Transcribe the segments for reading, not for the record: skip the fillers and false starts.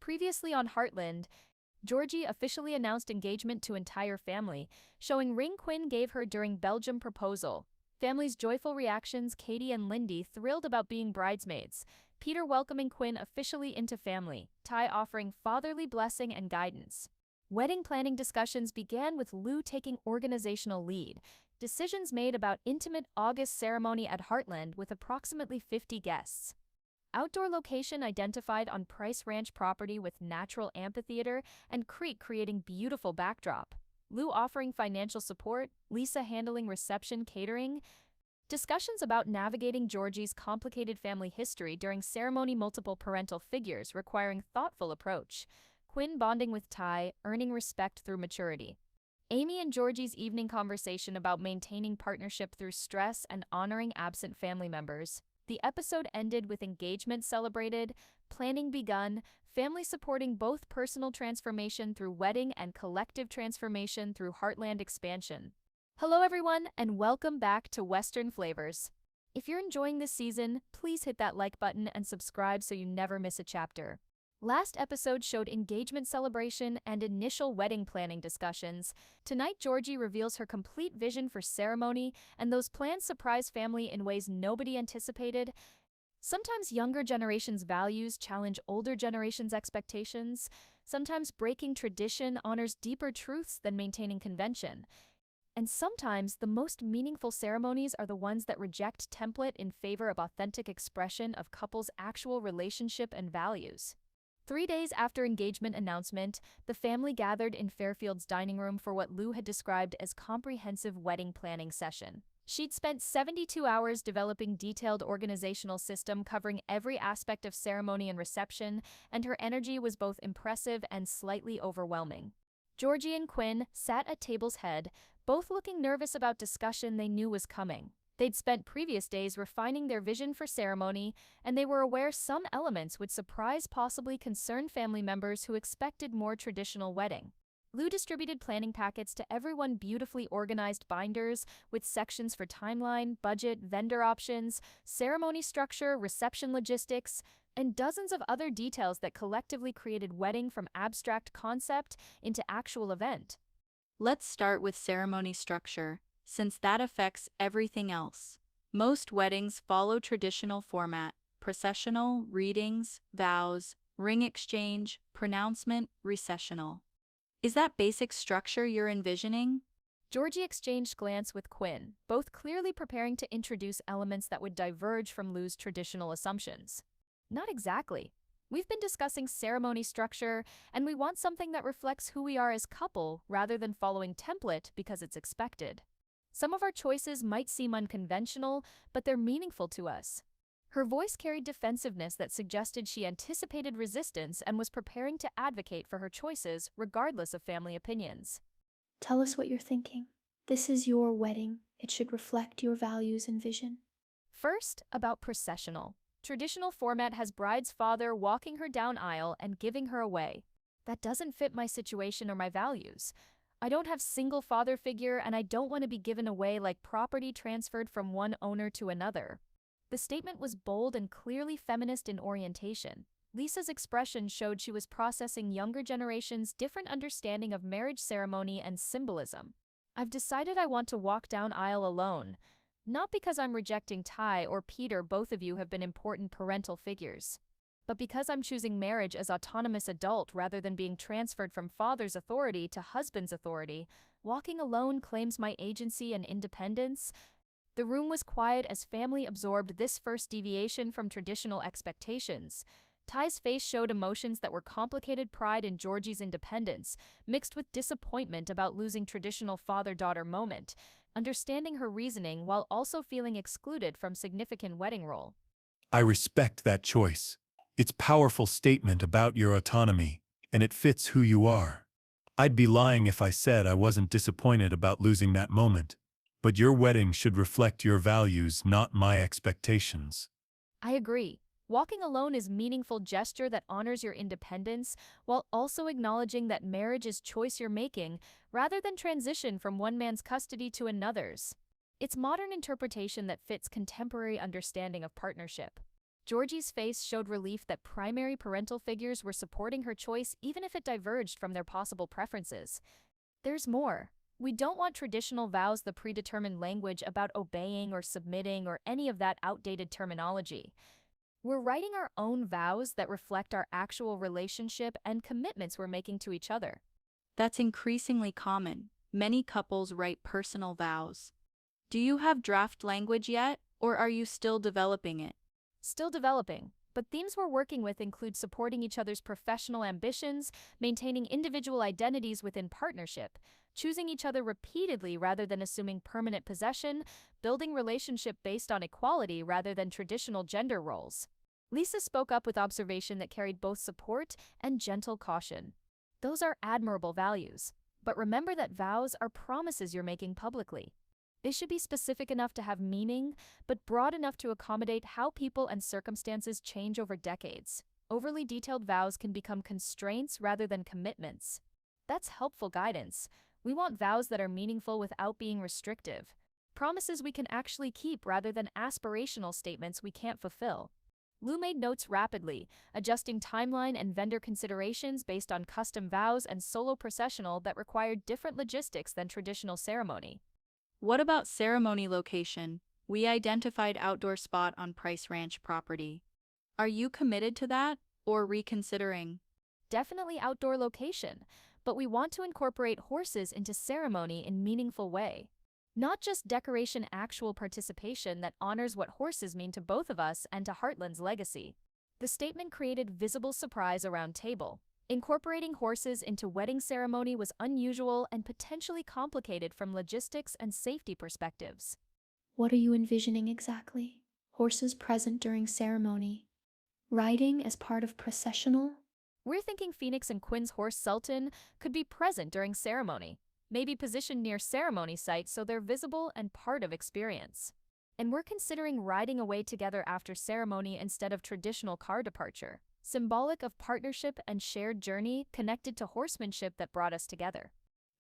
Previously on Heartland, Georgie officially announced engagement to entire family, showing ring Quinn gave her during Belgium proposal. Family's joyful reactions, Katie and Lindy thrilled about being bridesmaids, Peter welcoming Quinn officially into family, Ty offering fatherly blessing and guidance. Wedding planning discussions began with Lou taking organizational lead. Decisions made about intimate August ceremony at Heartland with approximately 50 guests. Outdoor location identified on Price Ranch property with natural amphitheater and creek creating beautiful backdrop. Lou offering financial support, Lisa handling reception catering. Discussions about navigating Georgie's complicated family history during ceremony, multiple parental figures requiring thoughtful approach. Quinn bonding with Ty, earning respect through maturity. Amy and Georgie's evening conversation about maintaining partnership through stress and honoring absent family members. The episode ended with engagement celebrated, planning begun, family supporting both personal transformation through wedding and collective transformation through Heartland expansion. Hello everyone, and welcome back to Western Flavors. If you're enjoying this season, please hit that like button and subscribe so you never miss a chapter. Last episode showed engagement celebration and initial wedding planning discussions. Tonight, Georgie reveals her complete vision for ceremony, and those plans surprise family in ways nobody anticipated. Sometimes younger generations' values challenge older generations' expectations. Sometimes breaking tradition honors deeper truths than maintaining convention. And sometimes the most meaningful ceremonies are the ones that reject template in favor of authentic expression of couples' actual relationship and values. 3 days after engagement announcement, the family gathered in Fairfield's dining room for what Lou had described as comprehensive wedding planning session. She'd spent 72 hours developing detailed organizational system covering every aspect of ceremony and reception, and her energy was both impressive and slightly overwhelming. Georgie and Quinn sat at table's head, both looking nervous about discussion they knew was coming. They'd spent previous days refining their vision for ceremony, and they were aware some elements would surprise, possibly concern family members who expected more traditional wedding. Lou distributed planning packets to everyone, beautifully organized binders with sections for timeline, budget, vendor options, ceremony structure, reception logistics, and dozens of other details that collectively created wedding from abstract concept into actual event. Let's start with ceremony structure, since that affects everything else. Most weddings follow traditional format: processional, readings, vows, ring exchange, pronouncement, recessional. Is that basic structure you're envisioning? Georgie exchanged glance with Quinn, both clearly preparing to introduce elements that would diverge from Lou's traditional assumptions. Not exactly. We've been discussing ceremony structure, and we want something that reflects who we are as couple rather than following template because it's expected. Some of our choices might seem unconventional, but they're meaningful to us. Her voice carried defensiveness that suggested she anticipated resistance and was preparing to advocate for her choices regardless of family opinions. Tell us what you're thinking. This is your wedding. It should reflect your values and vision. First, about processional. Traditional format has bride's father walking her down aisle and giving her away. That doesn't fit my situation or my values. I don't have single father figure, and I don't want to be given away like property transferred from one owner to another. The statement was bold and clearly feminist in orientation. Lisa's expression showed she was processing younger generations' different understanding of marriage ceremony and symbolism. I've decided I want to walk down aisle alone. Not because I'm rejecting Ty or Peter, both of you have been important parental figures, but because I'm choosing marriage as autonomous adult rather than being transferred from father's authority to husband's authority. Walking alone claims my agency and independence. The room was quiet as family absorbed this first deviation from traditional expectations. Ty's face showed emotions that were complicated: pride in Georgie's independence, mixed with disappointment about losing traditional father-daughter moment, understanding her reasoning while also feeling excluded from significant wedding role. I respect that choice. It's a powerful statement about your autonomy, and it fits who you are. I'd be lying if I said I wasn't disappointed about losing that moment. But your wedding should reflect your values, not my expectations. I agree. Walking alone is a meaningful gesture that honors your independence while also acknowledging that marriage is choice you're making rather than transition from one man's custody to another's. It's modern interpretation that fits contemporary understanding of partnership. Georgie's face showed relief that primary parental figures were supporting her choice even if it diverged from their possible preferences. There's more. We don't want traditional vows, the predetermined language about obeying or submitting or any of that outdated terminology. We're writing our own vows that reflect our actual relationship and commitments we're making to each other. That's increasingly common. Many couples write personal vows. Do you have draft language yet, or are you still developing it? Still developing, but themes we're working with include supporting each other's professional ambitions, maintaining individual identities within partnership, choosing each other repeatedly rather than assuming permanent possession, building relationship based on equality rather than traditional gender roles. Lisa spoke up with observation that carried both support and gentle caution. Those are admirable values, but remember that vows are promises you're making publicly. They should be specific enough to have meaning, but broad enough to accommodate how people and circumstances change over decades. Overly detailed vows can become constraints rather than commitments. That's helpful guidance. We want vows that are meaningful without being restrictive. Promises we can actually keep rather than aspirational statements we can't fulfill. Lou made notes rapidly, adjusting timeline and vendor considerations based on custom vows and solo processional that required different logistics than traditional ceremony. What about ceremony location? We identified outdoor spot on Price Ranch property. Are you committed to that, or reconsidering? Definitely outdoor location, but we want to incorporate horses into ceremony in meaningful way. Not just decoration, actual participation that honors what horses mean to both of us and to Heartland's legacy. The statement created visible surprise around table. Incorporating horses into wedding ceremony was unusual and potentially complicated from logistics and safety perspectives. What are you envisioning exactly? Horses present during ceremony. Riding as part of processional? We're thinking Phoenix and Quinn's horse Sultan could be present during ceremony, maybe positioned near ceremony site so they're visible and part of experience. And we're considering riding away together after ceremony instead of traditional car departure, symbolic of partnership and shared journey connected to horsemanship that brought us together.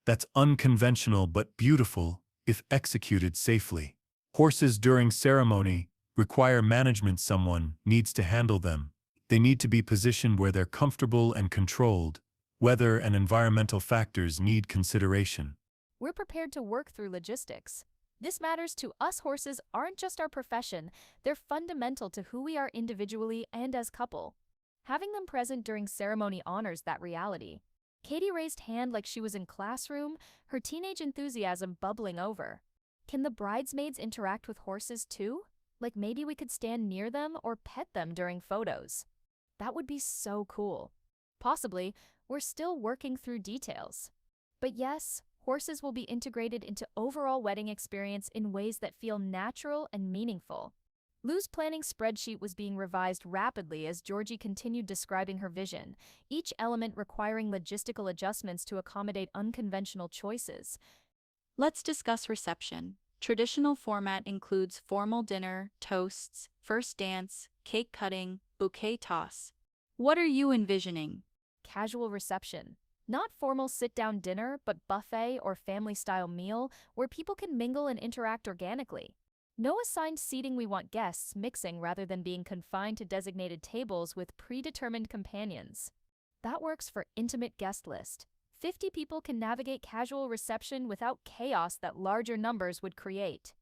That's unconventional but beautiful if executed safely. Horses during ceremony require management. Someone needs to handle them. They need to be positioned where they're comfortable and controlled. Weather and environmental factors need consideration. We're prepared to work through logistics. This matters to us. Horses aren't just our profession, they're fundamental to who we are individually and as couple. Having them present during ceremony honors that reality. Katie raised hand like she was in classroom, her teenage enthusiasm bubbling over. Can the bridesmaids interact with horses too? Like maybe we could stand near them or pet them during photos. That would be so cool. Possibly, we're still working through details. But yes, horses will be integrated into overall wedding experience in ways that feel natural and meaningful. Lou's planning spreadsheet was being revised rapidly as Georgie continued describing her vision, each element requiring logistical adjustments to accommodate unconventional choices. Let's discuss reception. Traditional format includes formal dinner, toasts, first dance, cake cutting, bouquet toss. What are you envisioning? Casual reception. Not formal sit-down dinner, but buffet or family-style meal where people can mingle and interact organically. No assigned seating. We want guests mixing rather than being confined to designated tables with predetermined companions. That works for intimate guest list. 50 people can navigate casual reception without chaos that larger numbers would create.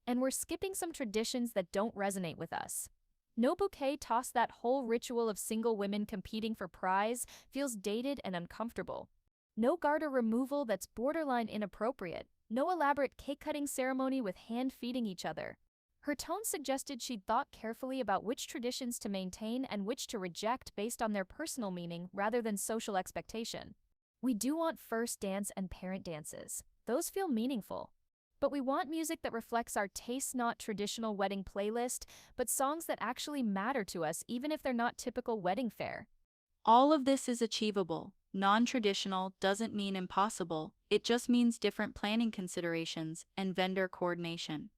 And we're skipping some traditions that don't resonate with us. No bouquet toss. That whole ritual of single women competing for prize feels dated and uncomfortable. No garter removal. That's borderline inappropriate. No elaborate cake-cutting ceremony with hand feeding each other. Her tone suggested she'd thought carefully about which traditions to maintain and which to reject based on their personal meaning rather than social expectation. We do want first dance and parent dances. Those feel meaningful. But we want music that reflects our tastes, not traditional wedding playlist, but songs that actually matter to us even if they're not typical wedding fare. All of this is achievable. Non-traditional doesn't mean impossible, it just means different planning considerations and vendor coordination.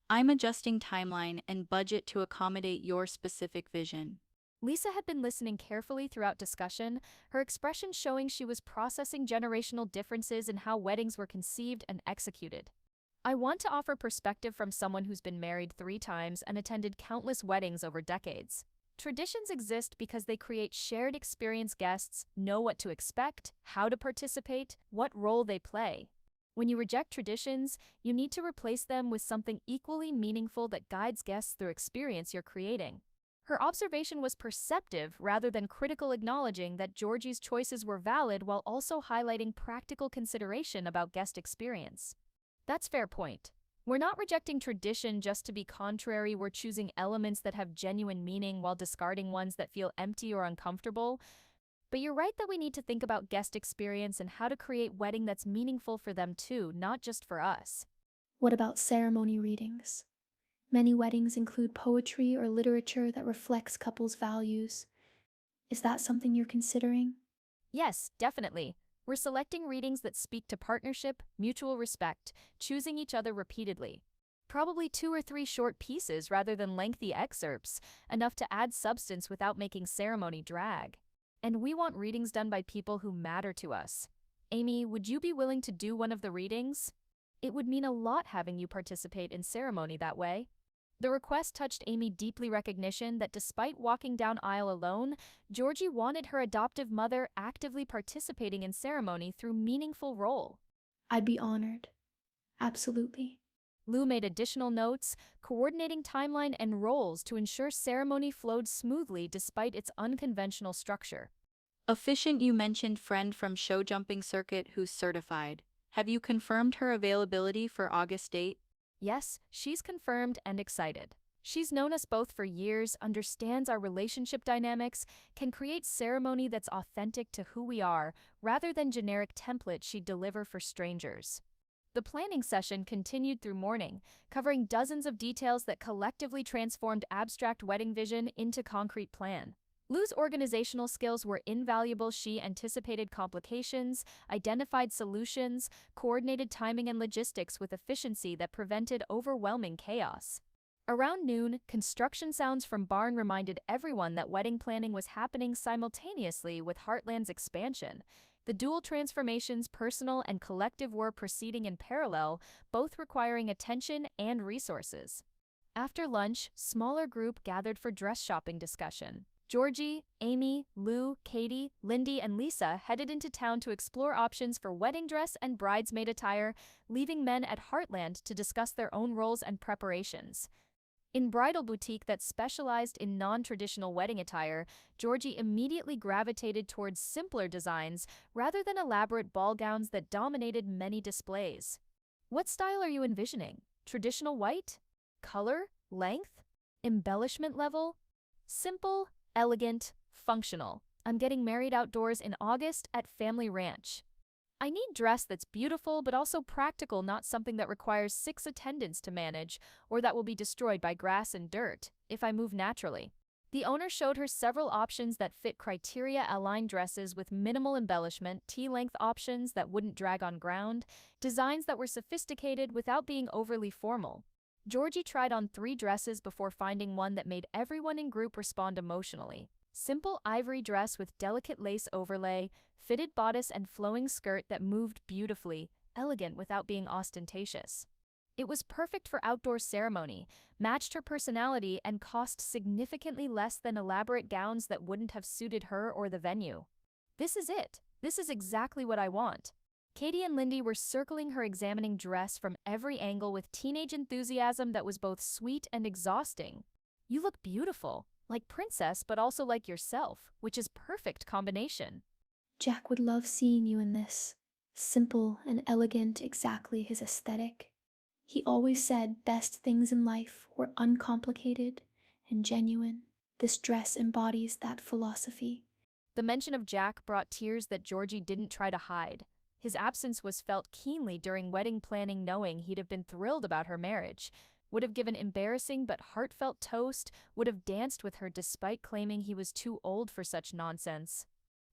I'm adjusting timeline and budget to accommodate your specific vision. Lisa had been listening carefully throughout discussion, her expression showing she was processing generational differences in how weddings were conceived and executed. I want to offer perspective from someone who's been married 3 times and attended countless weddings over decades. Traditions exist because they create shared experience. Guests know what to expect, how to participate, what role they play. When you reject traditions, you need to replace them with something equally meaningful that guides guests through experience you're creating. Her observation was perceptive rather than critical, acknowledging that Georgie's choices were valid while also highlighting practical consideration about guest experience. That's fair point. We're not rejecting tradition just to be contrary, we're choosing elements that have genuine meaning while discarding ones that feel empty or uncomfortable. But you're right that we need to think about guest experience and how to create wedding that's meaningful for them too, not just for us. What about ceremony readings? Many weddings include poetry or literature that reflects couples' values. Is that something you're considering? Yes, definitely. We're selecting readings that speak to partnership, mutual respect, choosing each other repeatedly. Probably 2 or 3 short pieces rather than lengthy excerpts, enough to add substance without making ceremony drag. And we want readings done by people who matter to us. Amy, would you be willing to do one of the readings? It would mean a lot having you participate in ceremony that way. The request touched Amy deeply, recognition that despite walking down aisle alone, Georgie wanted her adoptive mother actively participating in ceremony through meaningful role. I'd be honored. Absolutely. Lou made additional notes, coordinating timeline and roles to ensure ceremony flowed smoothly despite its unconventional structure. Efficient, you mentioned friend from show jumping circuit who's certified. Have you confirmed her availability for August date? Yes, she's confirmed and excited. She's known us both for years, understands our relationship dynamics, can create ceremony that's authentic to who we are, rather than generic templates she'd deliver for strangers. The planning session continued through morning, covering dozens of details that collectively transformed abstract wedding vision into concrete plan. Lou's organizational skills were invaluable. She anticipated complications, identified solutions, coordinated timing and logistics with efficiency that prevented overwhelming chaos. Around noon, construction sounds from Borden reminded everyone that wedding planning was happening simultaneously with Heartland's expansion. The dual transformations, personal and collective, were proceeding in parallel, both requiring attention and resources. After lunch, smaller group gathered for dress shopping discussion. Georgie, Amy, Lou, Katie, Lindy, and Lisa headed into town to explore options for wedding dress and bridesmaid attire, leaving men at Heartland to discuss their own roles and preparations. In bridal boutique that specialized in non-traditional wedding attire, Georgie immediately gravitated towards simpler designs rather than elaborate ball gowns that dominated many displays. What style are you envisioning? Traditional white? Color? Length? Embellishment level? Simple? Elegant, functional. I'm getting married outdoors in August at Family Ranch. I need dress that's beautiful but also practical, not something that requires 6 attendants to manage or that will be destroyed by grass and dirt if I move naturally. The owner showed her several options that fit criteria: aligned dresses with minimal embellishment, T-length options that wouldn't drag on ground, designs that were sophisticated without being overly formal. Georgie tried on 3 dresses before finding one that made everyone in group respond emotionally. Simple ivory dress with delicate lace overlay, fitted bodice and flowing skirt that moved beautifully, elegant without being ostentatious. It was perfect for outdoor ceremony, matched her personality, and cost significantly less than elaborate gowns that wouldn't have suited her or the venue. This is it. This is exactly what I want. Katie and Lindy were circling her, examining dress from every angle with teenage enthusiasm that was both sweet and exhausting. You look beautiful, like princess but also like yourself, which is perfect combination. Jack would love seeing you in this. Simple and elegant, exactly his aesthetic. He always said best things in life were uncomplicated and genuine. This dress embodies that philosophy. The mention of Jack brought tears that Georgie didn't try to hide. His absence was felt keenly during wedding planning, knowing he'd have been thrilled about her marriage, would have given embarrassing but heartfelt toast, would have danced with her despite claiming he was too old for such nonsense.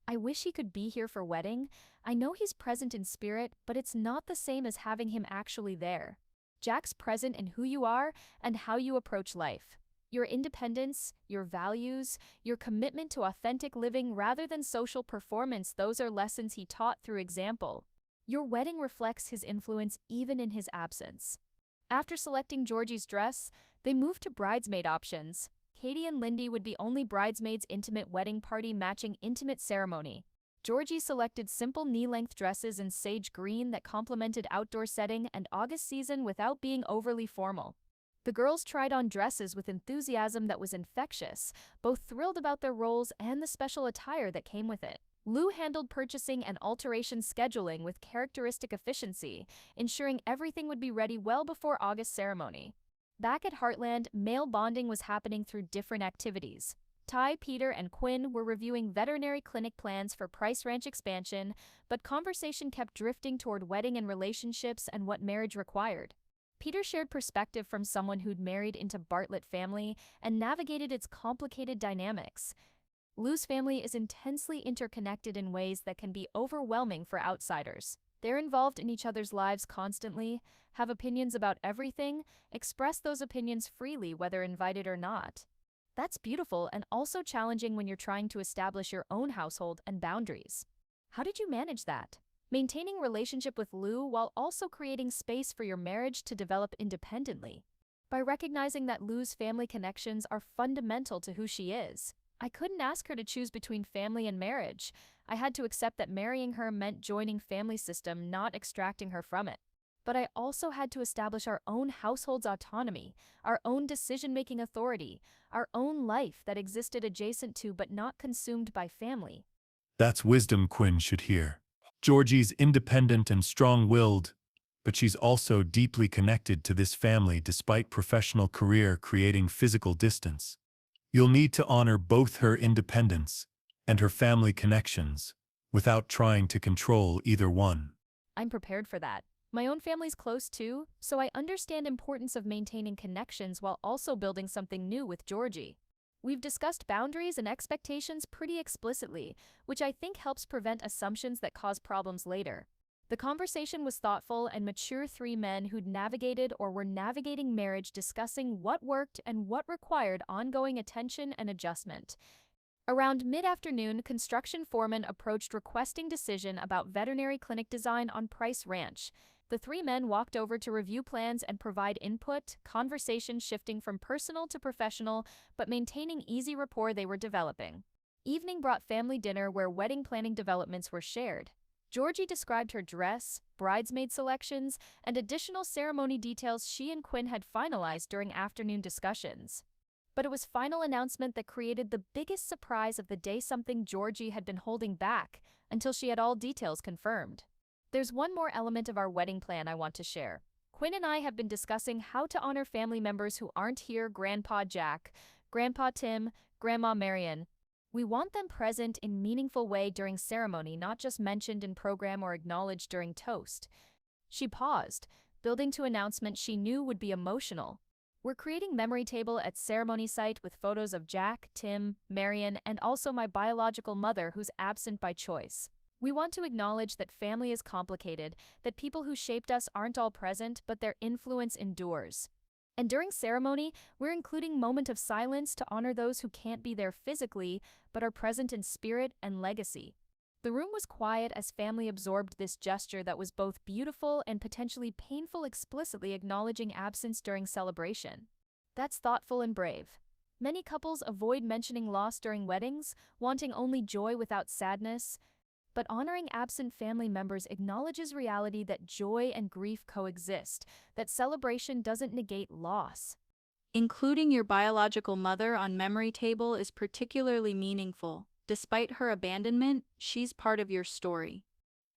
I wish he could be here for wedding. I know he's present in spirit, but it's not the same as having him actually there. Jack's present in who you are and how you approach life. Your independence, your values, your commitment to authentic living rather than social performance, those are lessons he taught through example. Your wedding reflects his influence even in his absence. After selecting Georgie's dress, they moved to bridesmaid options. Katie and Lindy would be only bridesmaids' intimate wedding party matching intimate ceremony. Georgie selected simple knee-length dresses in sage green that complemented outdoor setting and August season without being overly formal. The girls tried on dresses with enthusiasm that was infectious, both thrilled about their roles and the special attire that came with it. Lou handled purchasing and alteration scheduling with characteristic efficiency, ensuring everything would be ready well before August ceremony. Back at Heartland, male bonding was happening through different activities. Ty, Peter, and Quinn were reviewing veterinary clinic plans for Price Ranch expansion, but conversation kept drifting toward wedding and relationships and what marriage required. Peter shared perspective from someone who'd married into Bartlett family and navigated its complicated dynamics. Lou's family is intensely interconnected in ways that can be overwhelming for outsiders. They're involved in each other's lives constantly, have opinions about everything, express those opinions freely whether invited or not. That's beautiful and also challenging when you're trying to establish your own household and boundaries. How did you manage that? Maintaining relationship with Lou while also creating space for your marriage to develop independently. By recognizing that Lou's family connections are fundamental to who she is. I couldn't ask her to choose between family and marriage. I had to accept that marrying her meant joining family system, not extracting her from it. But I also had to establish our own household's autonomy, our own decision-making authority, our own life that existed adjacent to but not consumed by family. That's wisdom Quinn should hear. Georgie's independent and strong-willed, but she's also deeply connected to this family despite professional career creating physical distance. You'll need to honor both her independence and her family connections without trying to control either one. I'm prepared for that. My own family's close too, so I understand importance of maintaining connections while also building something new with Georgie. We've discussed boundaries and expectations pretty explicitly, which I think helps prevent assumptions that cause problems later. The conversation was thoughtful and mature, three men who'd navigated or were navigating marriage discussing what worked and what required ongoing attention and adjustment. Around mid-afternoon, construction foreman approached requesting decision about veterinary clinic design on Price Ranch. The three men walked over to review plans and provide input, conversation shifting from personal to professional, but maintaining easy rapport they were developing. Evening brought family dinner where wedding planning developments were shared. Georgie described her dress, bridesmaid selections, and additional ceremony details she and Quinn had finalized during afternoon discussions. But it was final announcement that created the biggest surprise of the day, something Georgie had been holding back until she had all details confirmed. There's one more element of our wedding plan I want to share. Quinn and I have been discussing how to honor family members who aren't here: Grandpa Jack, Grandpa Tim, Grandma Marion. We want them present in meaningful way during ceremony, not just mentioned in program or acknowledged during toast. She paused, building to announcement she knew would be emotional. We're creating memory table at ceremony site with photos of Jack, Tim, Marion, and also my biological mother who's absent by choice. We want to acknowledge that family is complicated, that people who shaped us aren't all present, but their influence endures. And during ceremony, we're including moment of silence to honor those who can't be there physically, but are present in spirit and legacy. The room was quiet as family absorbed this gesture that was both beautiful and potentially painful, explicitly acknowledging absence during celebration. That's thoughtful and brave. Many couples avoid mentioning loss during weddings, wanting only joy without sadness. But honoring absent family members acknowledges reality that joy and grief coexist, that celebration doesn't negate loss. Including your biological mother on memory table is particularly meaningful. Despite her abandonment, she's part of your story.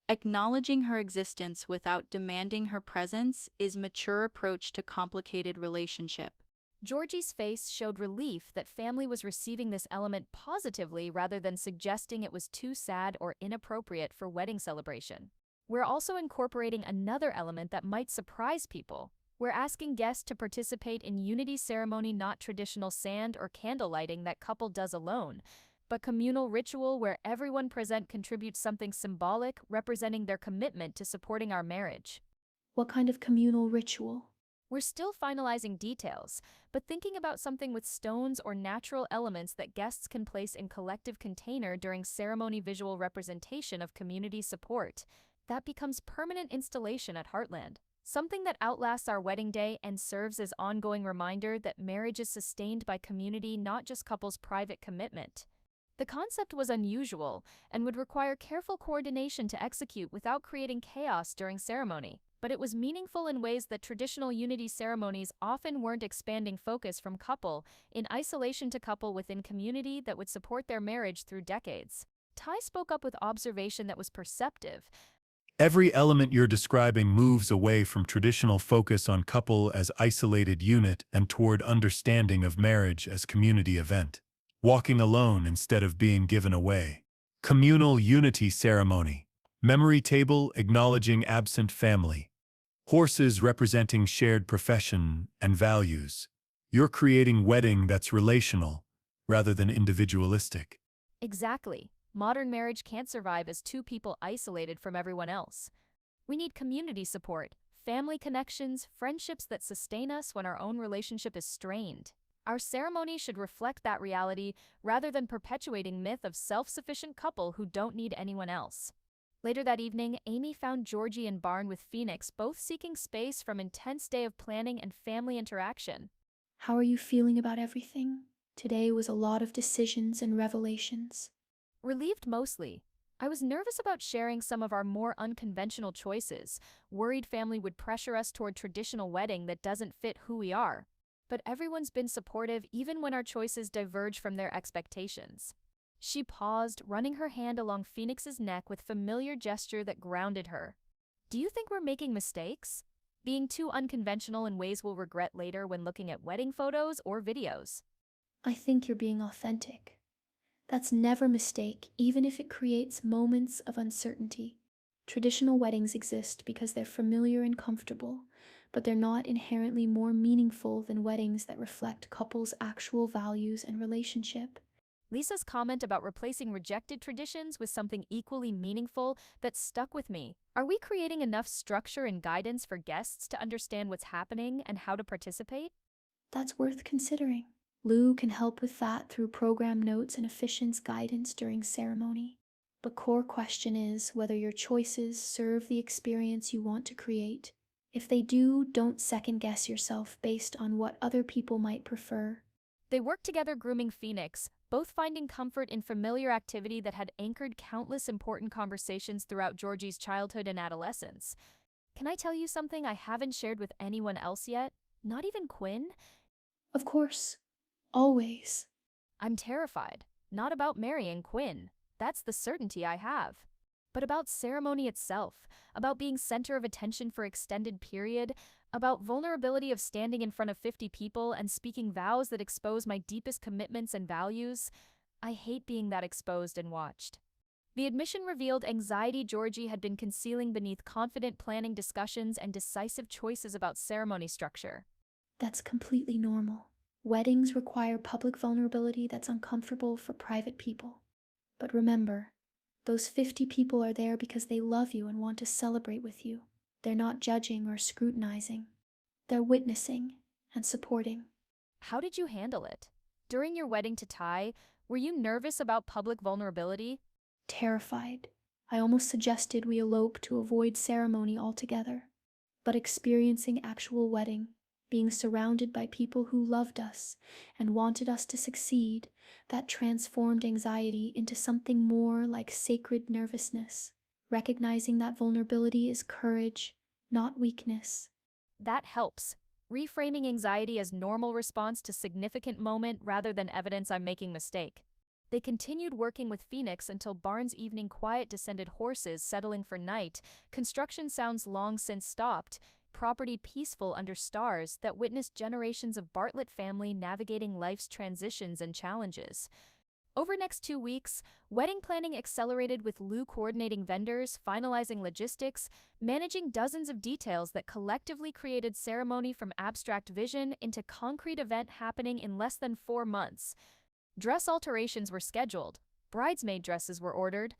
Acknowledging her existence without demanding her presence is a mature approach to complicated relationship. Georgie's face showed relief that family was receiving this element positively rather than suggesting it was too sad or inappropriate for wedding celebration. We're also incorporating another element that might surprise people. We're asking guests to participate in unity ceremony, not traditional sand or candle lighting that couple does alone, but communal ritual where everyone present contributes something symbolic representing their commitment to supporting our marriage. What kind of communal ritual? We're still finalizing details, but thinking about something with stones or natural elements that guests can place in collective container during ceremony, visual representation of community support. That becomes permanent installation at Heartland. something that outlasts our wedding day and serves as ongoing reminder that marriage is sustained by community, not just couples' private commitment. The concept was unusual and would require careful coordination to execute without creating chaos during ceremony, but it was meaningful in ways that traditional unity ceremonies often weren't, expanding focus from couple in isolation to couple within community that would support their marriage through decades. Ty spoke up with observation that was perceptive. Every element you're describing moves away from traditional focus on couple as isolated unit and toward understanding of marriage as community event. Walking alone instead of being given away. Communal unity ceremony. Memory table acknowledging absent family. Horses representing shared profession and values. You're creating wedding that's relational rather than individualistic. Exactly. Modern marriage can't survive as two people isolated from everyone else. We need community support, family connections, friendships that sustain us when our own relationship is strained. Our ceremony should reflect that reality rather than perpetuating myth of self-sufficient couple who don't need anyone else. Later that evening, Amy found Georgie and Barn with Phoenix, both seeking space from intense day of planning and family interaction. How are you feeling about everything? Today was a lot of decisions and revelations. Relieved mostly. I was nervous about sharing some of our more unconventional choices, worried family would pressure us toward traditional wedding that doesn't fit who we are. But everyone's been supportive even when our choices diverge from their expectations. She paused, running her hand along Phoenix's neck with familiar gesture that grounded her. Do you think we're making mistakes? Being too unconventional in ways we'll regret later when looking at wedding photos or videos? I think you're being authentic. That's never a mistake, even if it creates moments of uncertainty. Traditional weddings exist because they're familiar and comfortable, but they're not inherently more meaningful than weddings that reflect couples' actual values and relationship. Lisa's comment about replacing rejected traditions with something equally meaningful that stuck with me. Are we creating enough structure and guidance for guests to understand what's happening and how to participate? That's worth considering. Lou can help with that through program notes and efficient guidance during ceremony. The core question is whether your choices serve the experience you want to create. If they do, don't second-guess yourself based on what other people might prefer. They worked together grooming Phoenix, both finding comfort in familiar activity that had anchored countless important conversations throughout Georgie's childhood and adolescence. Can I tell you something I haven't shared with anyone else yet? Not even Quinn? Of course. Always. I'm terrified. Not about marrying Quinn. That's the certainty I have. But about ceremony itself, about being center of attention for extended period, about vulnerability of standing in front of 50 people and speaking vows that expose my deepest commitments and values. I hate being that exposed and watched. The admission revealed anxiety Georgie had been concealing beneath confident planning discussions and decisive choices about ceremony structure. That's completely normal. Weddings require public vulnerability that's uncomfortable for private people. But remember, those 50 people are there because they love you and want to celebrate with you. They're not judging or scrutinizing. They're witnessing and supporting. How did you handle it? During your wedding to Ty, were you nervous about public vulnerability? Terrified. I almost suggested we elope to avoid ceremony altogether. But experiencing actual wedding, being surrounded by people who loved us and wanted us to succeed, that transformed anxiety into something more like sacred nervousness, recognizing that vulnerability is courage, not weakness. That helps. Reframing anxiety as normal response to significant moment rather than evidence I'm making mistake. They continued working with Phoenix until Barnes' evening quiet descended, horses settling for night, construction sounds long since stopped, property peaceful under stars that witnessed generations of Bartlett family navigating life's transitions and challenges. Over next 2 weeks, wedding planning accelerated with Lou coordinating vendors, finalizing logistics, managing dozens of details that collectively created ceremony from abstract vision into concrete event happening in less than 4 months. Dress alterations were scheduled, bridesmaid dresses were ordered,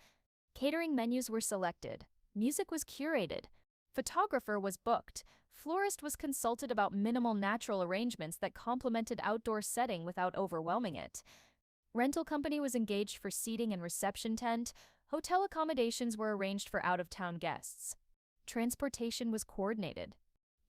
catering menus were selected, music was curated, photographer was booked, florist was consulted about minimal natural arrangements that complemented outdoor setting without overwhelming it. Rental company was engaged for seating and reception tent, hotel accommodations were arranged for out-of-town guests. Transportation was coordinated.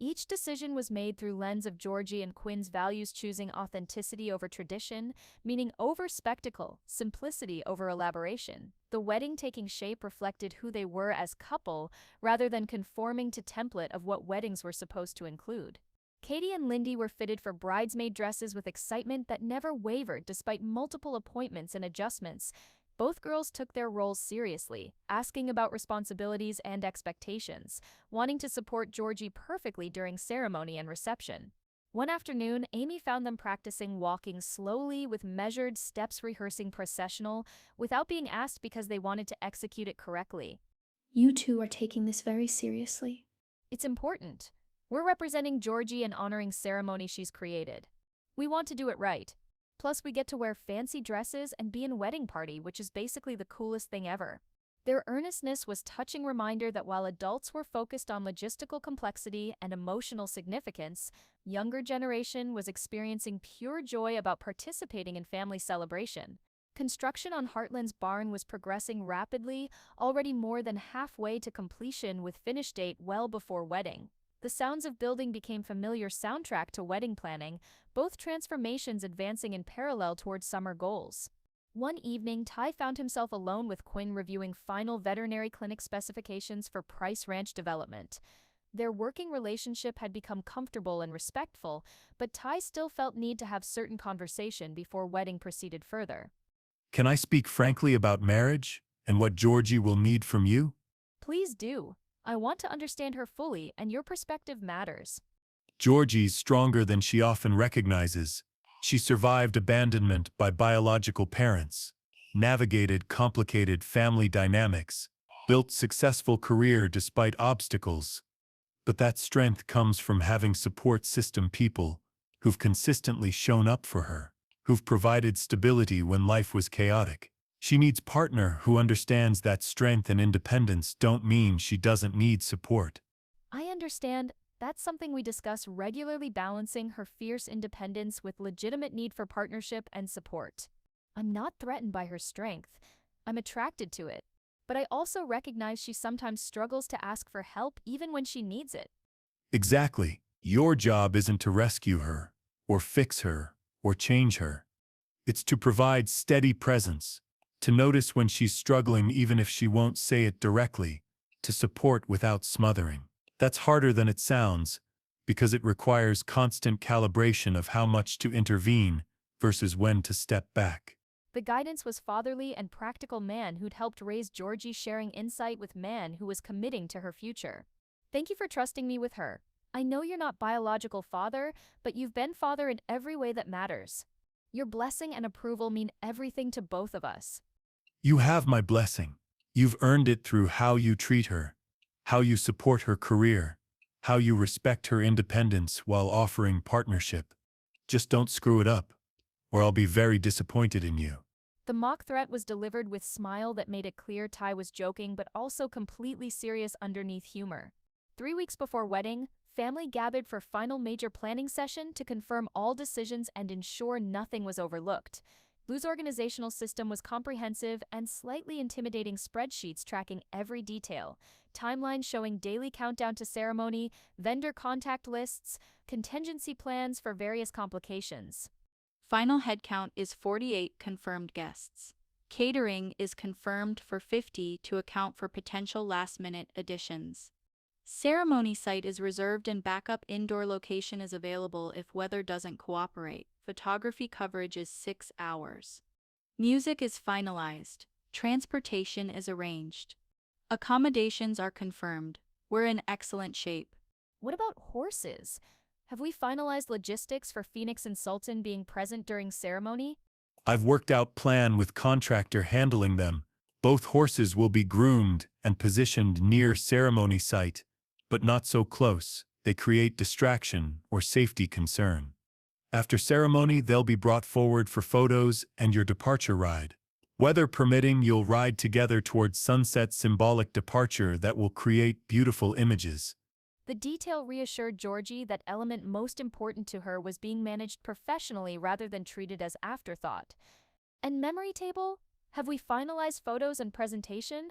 Each decision was made through lens of Georgie and Quinn's values, choosing authenticity over tradition, meaning over spectacle, simplicity over elaboration. The wedding taking shape reflected who they were as couple rather than conforming to template of what weddings were supposed to include. Katie and Lindy were fitted for bridesmaid dresses with excitement that never wavered despite multiple appointments and adjustments. Both girls took their roles seriously, asking about responsibilities and expectations, wanting to support Georgie perfectly during ceremony and reception. One afternoon, Amy found them practicing walking slowly with measured steps, rehearsing processional without being asked because they wanted to execute it correctly. You two are taking this very seriously. It's important. We're representing Georgie and honoring ceremony she's created. We want to do it right. Plus, we get to wear fancy dresses and be in a wedding party, which is basically the coolest thing ever. Their earnestness was a touching reminder that while adults were focused on logistical complexity and emotional significance, younger generation was experiencing pure joy about participating in family celebration. Construction on Heartland's barn was progressing rapidly, already more than halfway to completion with finish date well before wedding. The sounds of building became familiar soundtrack to wedding planning, both transformations advancing in parallel towards summer goals. One evening, Ty found himself alone with Quinn reviewing final veterinary clinic specifications for Price Ranch development. Their working relationship had become comfortable and respectful, but Ty still felt need to have certain conversation before wedding proceeded further. Can I speak frankly about marriage and what Georgie will need from you? Please do. I want to understand her fully, and your perspective matters. Georgie's stronger than she often recognizes. She survived abandonment by biological parents, navigated complicated family dynamics, built successful career despite obstacles. But that strength comes from having support system people who've consistently shown up for her, who've provided stability when life was chaotic. She needs a partner who understands that strength and independence don't mean she doesn't need support. I understand. That's something we discuss regularly, balancing her fierce independence with legitimate need for partnership and support. I'm not threatened by her strength. I'm attracted to it. But I also recognize she sometimes struggles to ask for help even when she needs it. Exactly. Your job isn't to rescue her, or fix her, or change her. It's to provide steady presence, to notice when she's struggling even if she won't say it directly, to support without smothering. That's harder than it sounds, because it requires constant calibration of how much to intervene versus when to step back. The guidance was fatherly and practical man who'd helped raise Georgie, sharing insight with man who was committing to her future. Thank you for trusting me with her. I know you're not biological father, but you've been father in every way that matters. Your blessing and approval mean everything to both of us. You have my blessing. You've earned it through how you treat her, how you support her career, how you respect her independence while offering partnership. Just don't screw it up, or I'll be very disappointed in you. The mock threat was delivered with a smile that made it clear Ty was joking but also completely serious underneath humor. 3 weeks before wedding, family gathered for final major planning session to confirm all decisions and ensure nothing was overlooked. Lou's organizational system was comprehensive and slightly intimidating, spreadsheets tracking every detail, timelines showing daily countdown to ceremony, vendor contact lists, contingency plans for various complications. Final headcount is 48 confirmed guests. Catering is confirmed for 50 to account for potential last-minute additions. Ceremony site is reserved and backup indoor location is available if weather doesn't cooperate. Photography coverage is 6 hours. Music is finalized. Transportation is arranged. Accommodations are confirmed. We're in excellent shape. What about horses? Have we finalized logistics for Phoenix and Sultan being present during ceremony? I've worked out plan with contractor handling them. Both horses will be groomed and positioned near ceremony site, but not so close. They create distraction or safety concern. After ceremony, they'll be brought forward for photos and your departure ride. Weather permitting, you'll ride together towards sunset, symbolic departure that will create beautiful images. The detail reassured Georgie that element most important to her was being managed professionally rather than treated as afterthought. And memory table? Have we finalized photos and presentation?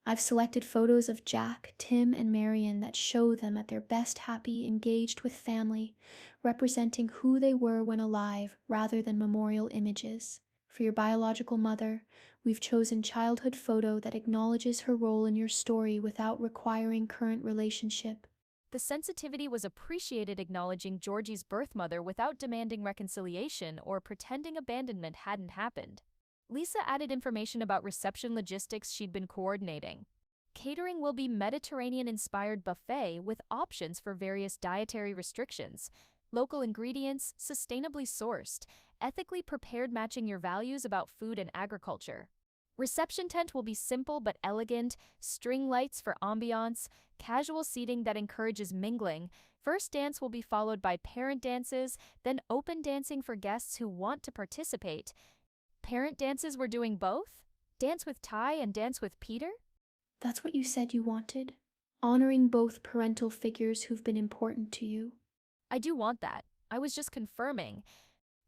I've selected photos of Jack, Tim, and Marion that show them at their best happy, engaged with family, representing who they were when alive rather than memorial images. For your biological mother, we've chosen childhood photo that acknowledges her role in your story without requiring current relationship. The sensitivity was appreciated, acknowledging Georgie's birth mother without demanding reconciliation or pretending abandonment hadn't happened. Lisa added information about reception logistics she'd been coordinating. Catering will be Mediterranean-inspired buffet with options for various dietary restrictions, local ingredients, sustainably sourced, ethically prepared, matching your values about food and agriculture. Reception tent will be simple but elegant, string lights for ambiance, casual seating that encourages mingling. First dance will be followed by parent dances, then open dancing for guests who want to participate. Parent dances, we're doing both? Dance with Ty and dance with Peter? That's what you said you wanted? Honoring both parental figures who've been important to you. I do want that. I was just confirming.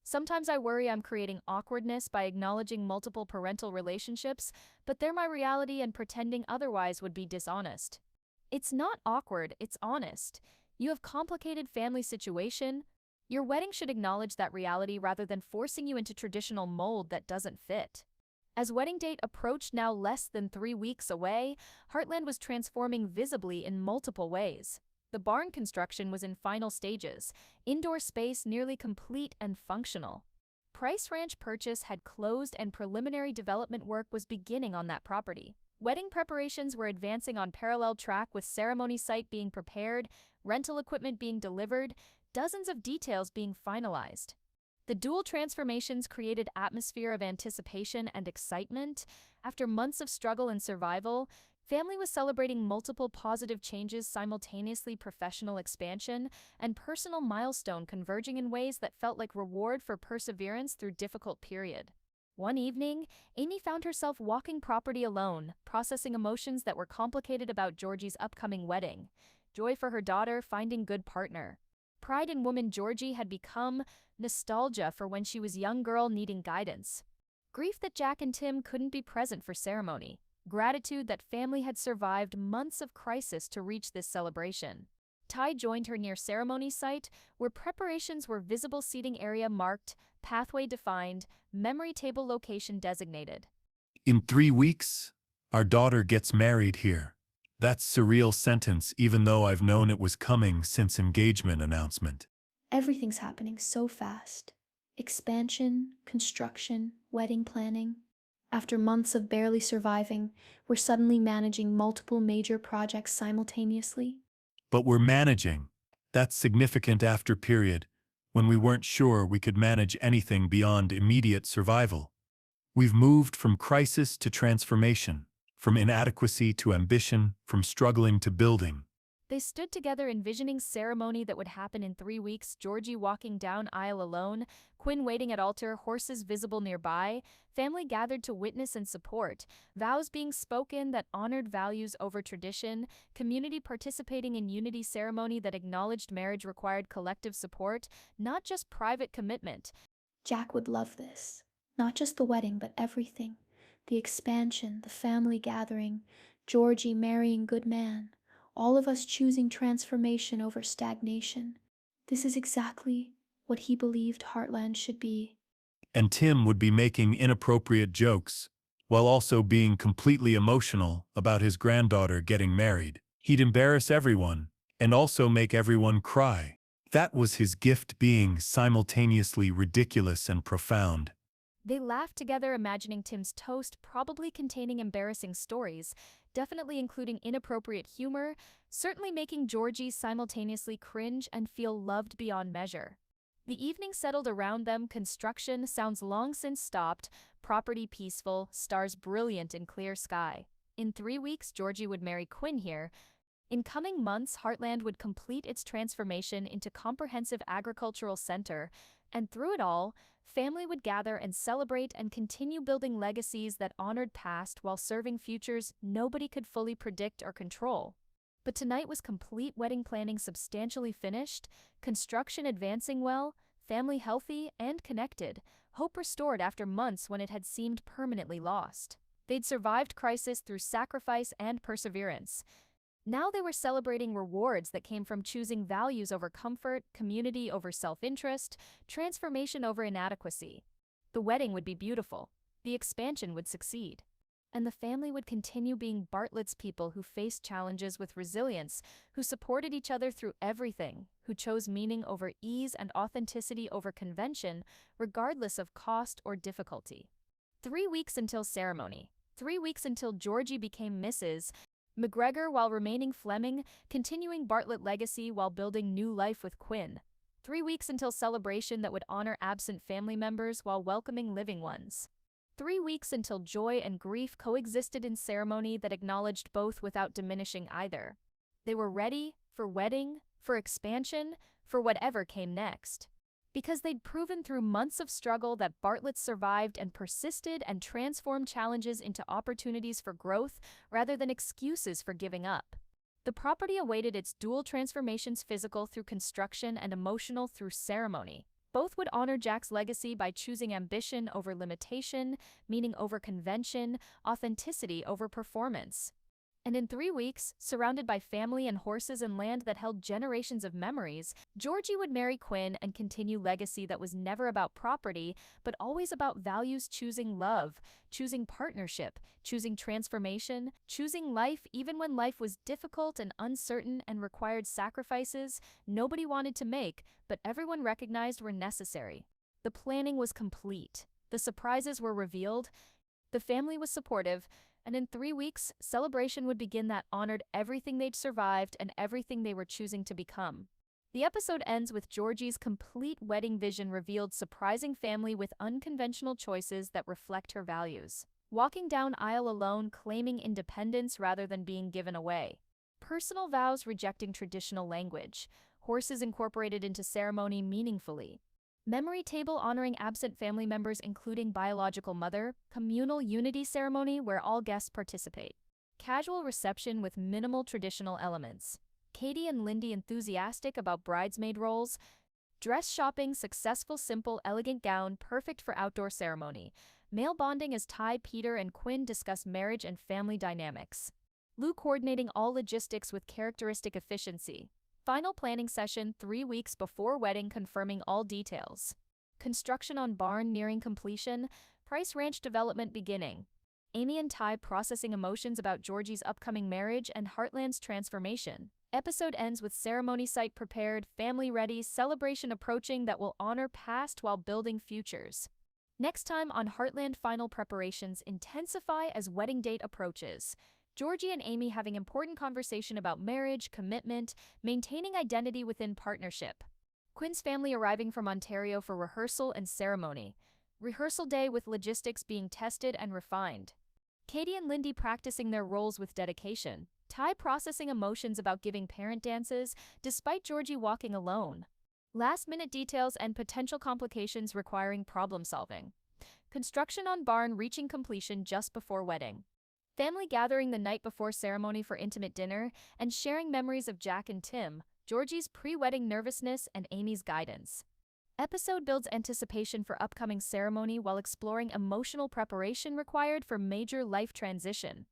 Sometimes I worry I'm creating awkwardness by acknowledging multiple parental relationships, but they're my reality and pretending otherwise would be dishonest. It's not awkward, it's honest. You have complicated family situation. Your wedding should acknowledge that reality rather than forcing you into traditional mold that doesn't fit. As wedding date approached, now less than 3 weeks away, Heartland was transforming visibly in multiple ways. The barn construction was in final stages, indoor space nearly complete and functional. Price Ranch purchase had closed and preliminary development work was beginning on that property. Wedding preparations were advancing on parallel track, with ceremony site being prepared, rental equipment being delivered, dozens of details being finalized. The dual transformations created atmosphere of anticipation and excitement. After months of struggle and survival, family was celebrating multiple positive changes simultaneously: professional expansion and personal milestone converging in ways that felt like reward for perseverance through difficult period. One evening, Amy found herself walking property alone, processing emotions that were complicated about Georgie's upcoming wedding. Joy for her daughter, finding good partner. Pride in woman Georgie had become nostalgia for when she was young girl needing guidance. Grief that Jack and Tim couldn't be present for ceremony. Gratitude that family had survived months of crisis to reach this celebration. Ty joined her near ceremony site, where preparations were visible: seating area marked, pathway defined, memory table location designated. In 3 weeks, our daughter gets married here. That's surreal sentence, even though I've known it was coming since engagement announcement. Everything's happening so fast. Expansion, construction, wedding planning. After months of barely surviving, we're suddenly managing multiple major projects simultaneously. But we're managing. That's significant after period, when we weren't sure we could manage anything beyond immediate survival. We've moved from crisis to transformation, from inadequacy to ambition, from struggling to building. They stood together envisioning ceremony that would happen in 3 weeks, Georgie walking down aisle alone, Quinn waiting at altar, horses visible nearby, family gathered to witness and support, vows being spoken that honored values over tradition, community participating in unity ceremony that acknowledged marriage required collective support, not just private commitment. Jack would love this. Not just the wedding, but everything. The expansion, the family gathering, Georgie marrying good man. All of us choosing transformation over stagnation. This is exactly what he believed Heartland should be. And Tim would be making inappropriate jokes, while also being completely emotional about his granddaughter getting married. He'd embarrass everyone, and also make everyone cry. That was his gift, being simultaneously ridiculous and profound. They laughed together, imagining Tim's toast probably containing embarrassing stories, definitely including inappropriate humor, certainly making Georgie simultaneously cringe and feel loved beyond measure. The evening settled around them. Construction sounds long since stopped, property peaceful, stars brilliant in clear sky. In 3 weeks, Georgie would marry Quinn here. In coming months, Heartland would complete its transformation into comprehensive agricultural center, and through it all, family would gather and celebrate and continue building legacies that honored past while serving futures nobody could fully predict or control. But tonight was complete: wedding planning substantially finished, construction advancing well, family healthy and connected, hope restored after months when it had seemed permanently lost. They'd survived crisis through sacrifice and perseverance. Now they were celebrating rewards that came from choosing values over comfort, community over self-interest, transformation over inadequacy. The wedding would be beautiful. The expansion would succeed. And the family would continue being Bartlett's people who faced challenges with resilience, who supported each other through everything, who chose meaning over ease and authenticity over convention, regardless of cost or difficulty. 3 weeks until ceremony. 3 weeks until Georgie became Mrs. McGregor while remaining Fleming, continuing Bartlett legacy while building new life with Quinn. 3 weeks until celebration that would honor absent family members while welcoming living ones. 3 weeks until joy and grief coexisted in ceremony that acknowledged both without diminishing either. They were ready for wedding, for expansion, for whatever came next. Because they'd proven through months of struggle that Bartlett survived and persisted and transformed challenges into opportunities for growth rather than excuses for giving up. The property awaited its dual transformations, physical through construction and emotional through ceremony. Both would honor Jack's legacy by choosing ambition over limitation, meaning over convention, authenticity over performance. And in 3 weeks, surrounded by family and horses and land that held generations of memories, Georgie would marry Quinn and continue legacy that was never about property, but always about values, choosing love, choosing partnership, choosing transformation, choosing life even when life was difficult and uncertain and required sacrifices nobody wanted to make, but everyone recognized were necessary. The planning was complete. The surprises were revealed. The family was supportive. And in 3 weeks, celebration would begin that honored everything they'd survived and everything they were choosing to become. The episode ends with Georgie's complete wedding vision revealed, surprising family with unconventional choices that reflect her values. Walking down aisle alone, claiming independence rather than being given away. Personal vows rejecting traditional language. Horses incorporated into ceremony meaningfully. Memory table honoring absent family members including biological mother, communal unity ceremony where all guests participate. Casual reception with minimal traditional elements. Katie and Lindy enthusiastic about bridesmaid roles. Dress shopping, successful, simple, elegant gown, perfect for outdoor ceremony. Male bonding as Ty, Peter, and Quinn discuss marriage and family dynamics. Lou coordinating all logistics with characteristic efficiency. Final planning session 3 weeks before wedding confirming all details. Construction on barn nearing completion, Price Ranch development beginning. Amy and Ty processing emotions about Georgie's upcoming marriage and Heartland's transformation. Episode ends with ceremony site prepared, family ready, celebration approaching that will honor past while building futures. Next time on Heartland, final preparations intensify as wedding date approaches. Georgie and Amy having important conversation about marriage, commitment, maintaining identity within partnership. Quinn's family arriving from Ontario for rehearsal and ceremony. Rehearsal day with logistics being tested and refined. Katie and Lindy practicing their roles with dedication. Ty processing emotions about giving parent dances, despite Georgie walking alone. Last-minute details and potential complications requiring problem solving. Construction on barn reaching completion just before wedding. Family gathering the night before ceremony for intimate dinner and sharing memories of Jack and Tim, Georgie's pre-wedding nervousness and Amy's guidance. Episode builds anticipation for upcoming ceremony while exploring emotional preparation required for major life transition.